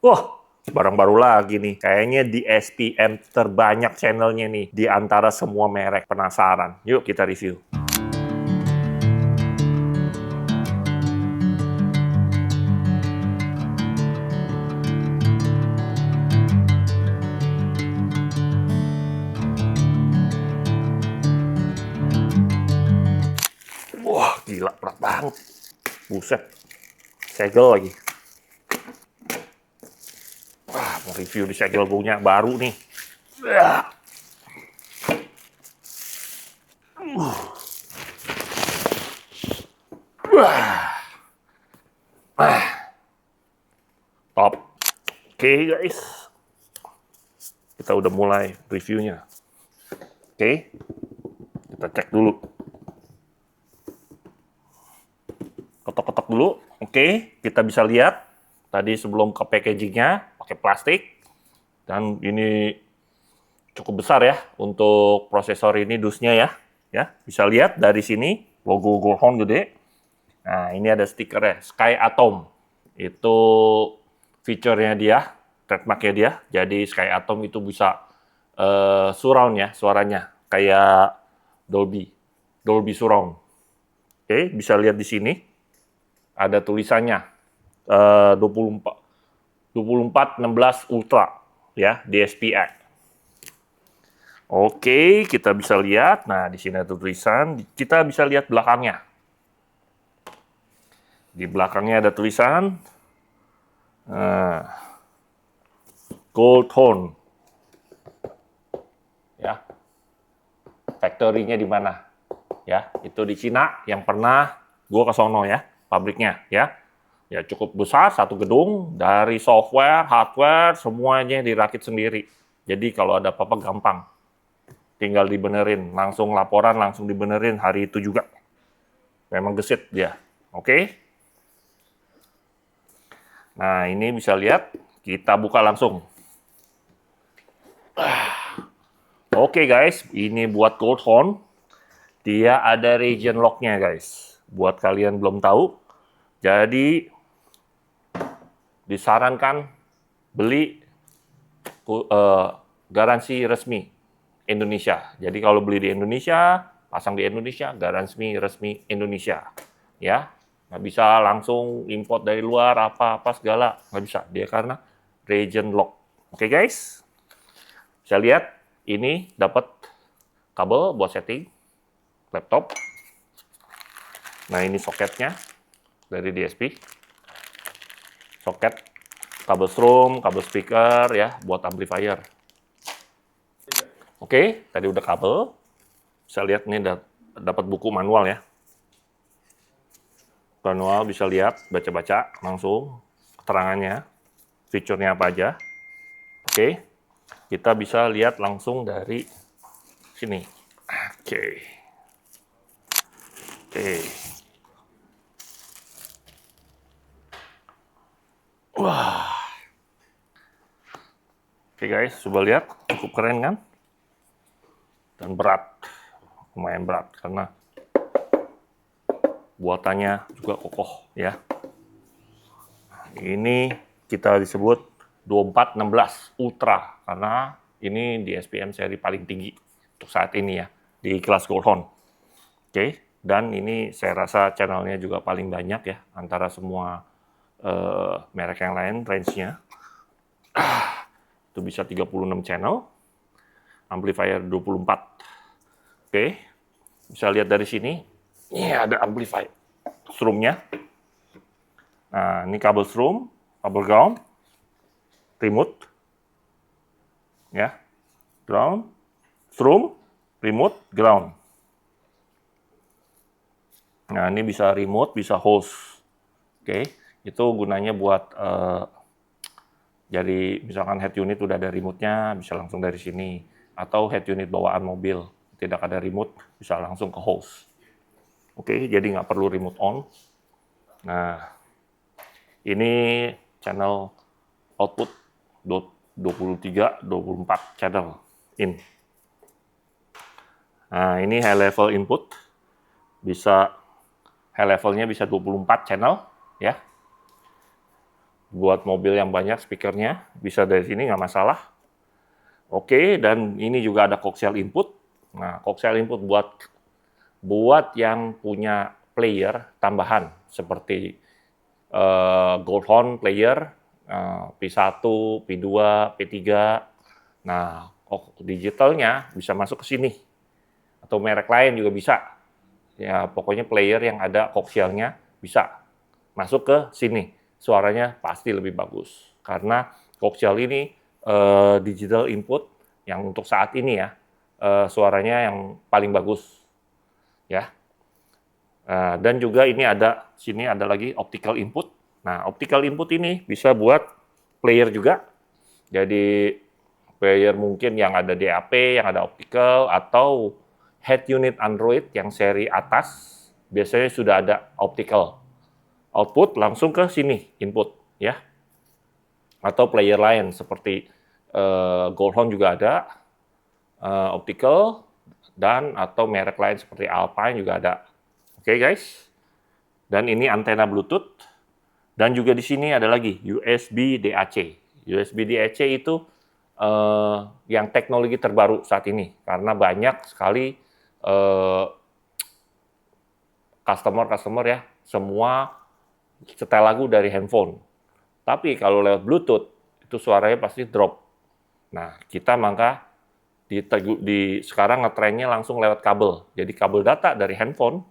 Wah, barang baru lagi nih. Kayaknya di SPM terbanyak channelnya nih di antara semua merek. Penasaran? Yuk kita review. Wah, gila berat banget. Buset. Segel lagi. Wah, mau review di segel punya baru nih. Top. Oke guys. Kita udah mulai reviewnya. Oke. Kita cek dulu. Ketok-ketok dulu. Oke, kita bisa lihat tadi sebelum ke packagingnya pakai plastik, dan ini cukup besar ya untuk prosesor ini dusnya ya. Ya, bisa lihat dari sini logo Goldhorn gede. Nah, ini ada stikernya Sky Atom. Itu fiturnya dia, trademarknya dia. Jadi Sky Atom itu bisa surround ya suaranya kayak Dolby Surround. Oke, bisa lihat di sini ada tulisannya 2416 Ultra ya, DSP-X. Oke, kita bisa lihat. Nah, di sini ada tulisan. Kita bisa lihat belakangnya. Di belakangnya ada tulisan Goldhorn. Ya. Factory-nya di mana? Ya, itu di Cina yang pernah gua ke sono ya, pabriknya ya. Ya cukup besar, satu gedung, dari software, hardware, semuanya dirakit sendiri. Jadi kalau ada apa-apa gampang. Tinggal dibenerin, langsung laporan, langsung dibenerin hari itu juga. Memang gesit dia. Oke. Nah, ini bisa lihat, kita buka langsung. Oke guys, ini buat Goldhorn. Dia ada region lock-nya guys. Buat kalian belum tahu, jadi disarankan beli garansi resmi Indonesia. Jadi kalau beli di Indonesia, pasang di Indonesia, garansi resmi Indonesia. Ya, nggak bisa langsung import dari luar apa-apa segala, nggak bisa. Dia karena region lock. Oke guys, saya lihat ini dapat kabel buat setting laptop. Nah ini soketnya dari DSP. Soket kabel strom, kabel speaker ya buat amplifier. Oke, tadi udah kabel. Bisa lihat nih dapat buku manual ya. Manual bisa lihat, baca-baca langsung keterangannya, fiturnya apa aja. Oke, kita bisa lihat langsung dari sini. Oke. Oke. Wah. Oke guys, coba lihat, cukup keren kan? Dan berat, lumayan berat karena buatannya juga kokoh ya. Ini kita disebut 2416 Ultra karena ini di SPM seri paling tinggi untuk saat ini ya di kelas Goldhorn. Oke, dan ini saya rasa channelnya juga paling banyak ya antara semua merek yang lain range-nya. Itu bisa 36 channel, amplifier 24. Oke, bisa lihat dari sini. Ini ada amplifier strom-nya. Nah, ini kabel strom, kabel ground, remote, ya, ground, strom, remote, ground. Nah, ini bisa remote, bisa host. Oke, itu gunanya buat jadi misalkan head unit udah ada remote-nya, bisa langsung dari sini. Atau head unit bawaan mobil, tidak ada remote, bisa langsung ke host. Oke, jadi nggak perlu remote on. Nah, ini channel output 23, 24 channel in. Nah, ini high level input. Bisa high levelnya bisa 24 channel ya. buat mobil yang banyak speakernya, bisa dari sini nggak masalah. Oke, dan ini juga ada coaxial input. Nah, coaxial input buat yang punya player tambahan seperti Goldhorn player, P1, P2, P3. Nah, digitalnya bisa masuk ke sini. Atau merek lain juga bisa. Ya, pokoknya player yang ada coaxialnya bisa masuk ke sini. Suaranya pasti lebih bagus. Karena coaxial ini digital input yang untuk saat ini ya, suaranya yang paling bagus. Ya. Dan juga ini sini ada lagi optical input. Nah, optical input ini bisa buat player juga. Jadi player mungkin yang ada DAP, yang ada optical, atau head unit Android yang seri atas, biasanya sudah ada optical. Output langsung ke sini, input. Ya. Atau player lain seperti Goldhorn juga ada, optical, dan atau merek lain seperti Alpine juga ada. Oke guys, dan ini antena Bluetooth, dan juga di sini ada lagi USB DAC. USB DAC itu yang teknologi terbaru saat ini, karena banyak sekali customer ya, semua setel lagu dari handphone. Tapi kalau lewat Bluetooth, itu suaranya pasti drop. Nah, kita maka sekarang ngetrennya langsung lewat kabel. Jadi kabel data dari handphone,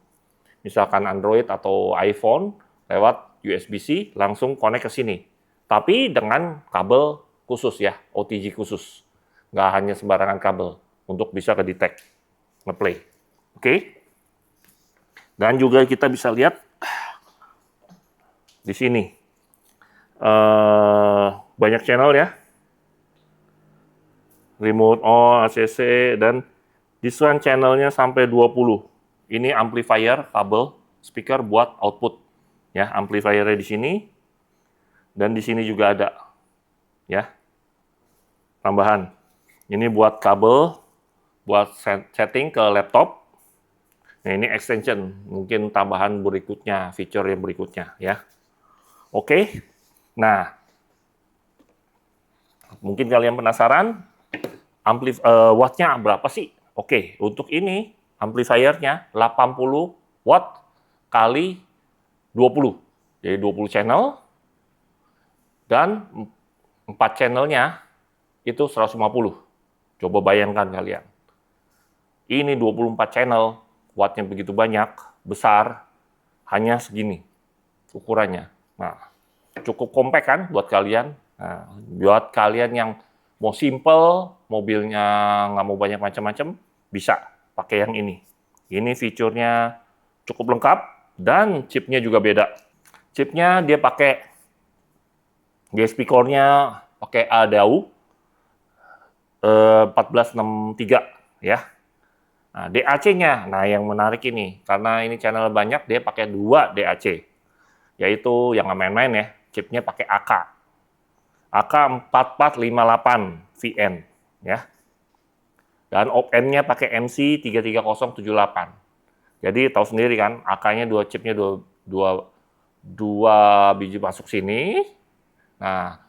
misalkan Android atau iPhone, lewat USB-C langsung connect ke sini. Tapi dengan kabel khusus ya, OTG khusus. Nggak hanya sembarangan kabel untuk bisa ke-detect, nge-play. Oke? Dan juga kita bisa lihat di sini. Banyak channel ya. Remote on, ACC, dan this one channelnya sampai 20. Ini amplifier kabel speaker buat output. Ya, amplifiernya di sini. Dan di sini juga ada. Ya. Tambahan. Ini buat kabel buat setting ke laptop. Nah, ini extension, mungkin tambahan berikutnya, feature yang berikutnya ya. Oke. Nah, mungkin kalian penasaran wattnya berapa sih? Oke, untuk ini amplifiernya 80 watt kali 20. Jadi 20 channel, dan 4 channelnya itu 150. Coba bayangkan kalian. Ini 24 channel, wattnya begitu banyak, besar, hanya segini ukurannya. Nah, cukup compact kan buat kalian. Nah, buat kalian yang mau simple, mobilnya nggak mau banyak macam-macam, bisa pakai yang ini. Ini fiturnya cukup lengkap, dan chipnya juga beda. Chipnya dia pakai DSP core-nya pakai ADAU 1463 ya. Nah, DAC-nya, nah yang menarik ini, karena ini channel banyak, dia pakai 2 DAC, yaitu yang nggak main-main ya, chipnya pakai AK4458 VN ya. Dan op-amp-nya pakai MC33078. Jadi tahu sendiri kan, AK-nya chipnya dua biji masuk sini. Nah,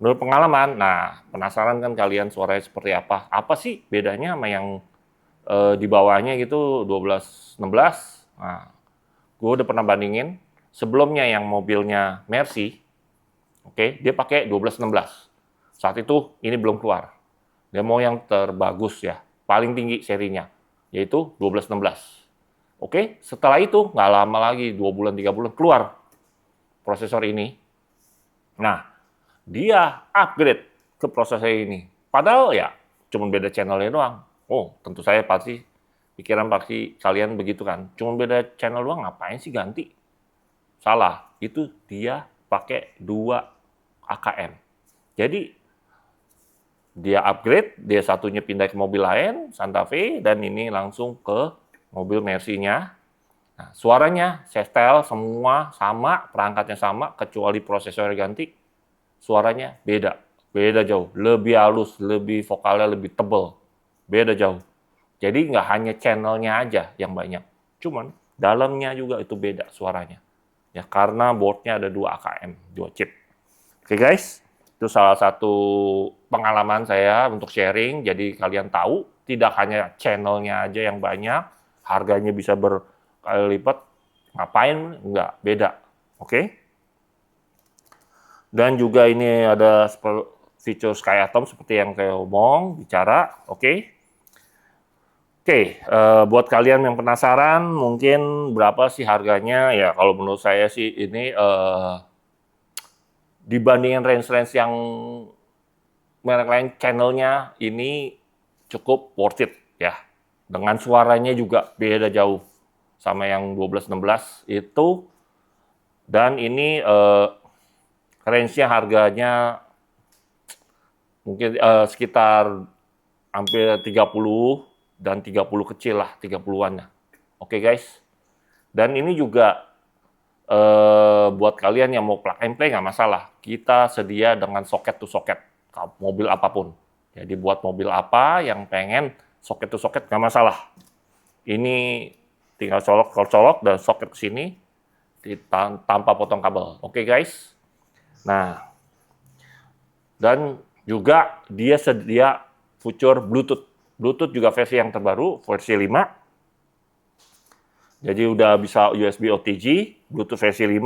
menurut pengalaman, nah penasaran kan kalian suaranya seperti apa? Apa sih bedanya sama yang di bawahnya gitu 1216? Nah, gue udah pernah bandingin. Sebelumnya yang mobilnya Mercy, oke, dia pakai 1216. Saat itu ini belum keluar. Dia mau yang terbagus ya, paling tinggi serinya, yaitu 1216. Oke, setelah itu nggak lama lagi, 2 bulan 3 bulan keluar prosesor ini. Nah, dia upgrade ke prosesor ini. Padahal ya cuma beda channelnya doang. Oh, tentu saya pasti pikiran pasti kalian begitu kan. Cuma beda channel doang, ngapain sih ganti? Salah, itu dia pakai 2 AKM. Jadi dia upgrade, dia satunya pindah ke mobil lain, Santa Fe, dan ini langsung ke mobil Mercy-nya. Nah, suaranya saya setel semua sama, perangkatnya sama, kecuali prosesor ganti. Suaranya beda jauh, lebih halus, lebih vokalnya lebih tebal, beda jauh. Jadi nggak hanya channelnya aja yang banyak, cuman dalamnya juga itu beda suaranya. Ya karena boardnya ada 2 AKM, 2 chip. Oke guys, itu salah satu pengalaman saya untuk sharing. Jadi kalian tahu, tidak hanya channelnya aja yang banyak, harganya bisa berkali lipat. Ngapain? Enggak, beda. Oke? Dan juga ini ada fitur Sky Atom seperti yang saya ngomong, bicara. Oke? Oke, buat kalian yang penasaran, mungkin berapa sih harganya? Ya, kalau menurut saya sih ini dibandingin range-range yang merek lain, channelnya ini cukup worth it ya. Dengan suaranya juga beda jauh sama yang 1216 itu. Dan ini range-nya harganya mungkin sekitar hampir 30 dan 30 kecil lah, 30-an. Oke guys. Dan ini juga buat kalian yang mau plug and play nggak masalah. Kita sedia dengan soket to soket, mobil apapun. Jadi buat mobil apa yang pengen soket to soket nggak masalah. Ini tinggal colok dan soket ke sini tanpa potong kabel. Oke guys. Nah, dan juga dia sedia fitur Bluetooth. Bluetooth juga versi yang terbaru, versi 5. Jadi udah bisa USB OTG, Bluetooth versi 5,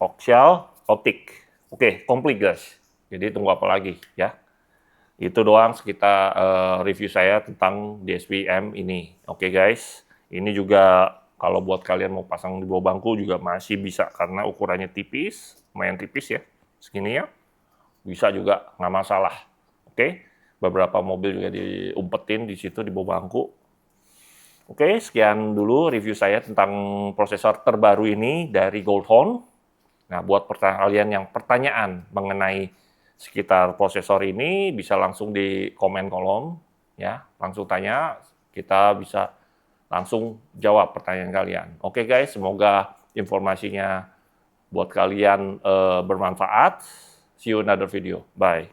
coaxial, optik. Oke, komplit guys. Jadi tunggu apa lagi ya. Itu doang sekitar review saya tentang DSP-M ini. Oke guys, ini juga kalau buat kalian mau pasang di bawah bangku juga masih bisa karena ukurannya tipis, lumayan tipis ya, segini ya. Bisa juga, nggak masalah. Oke, beberapa mobil juga diumpetin di situ di bawah bangku. Oke, sekian dulu review saya tentang prosesor terbaru ini dari Goldhorn. Nah, buat kalian yang pertanyaan mengenai sekitar prosesor ini, bisa langsung di komen kolom, ya, langsung tanya, kita bisa langsung jawab pertanyaan kalian. Oke guys, semoga informasinya buat kalian bermanfaat. See you in another video. Bye.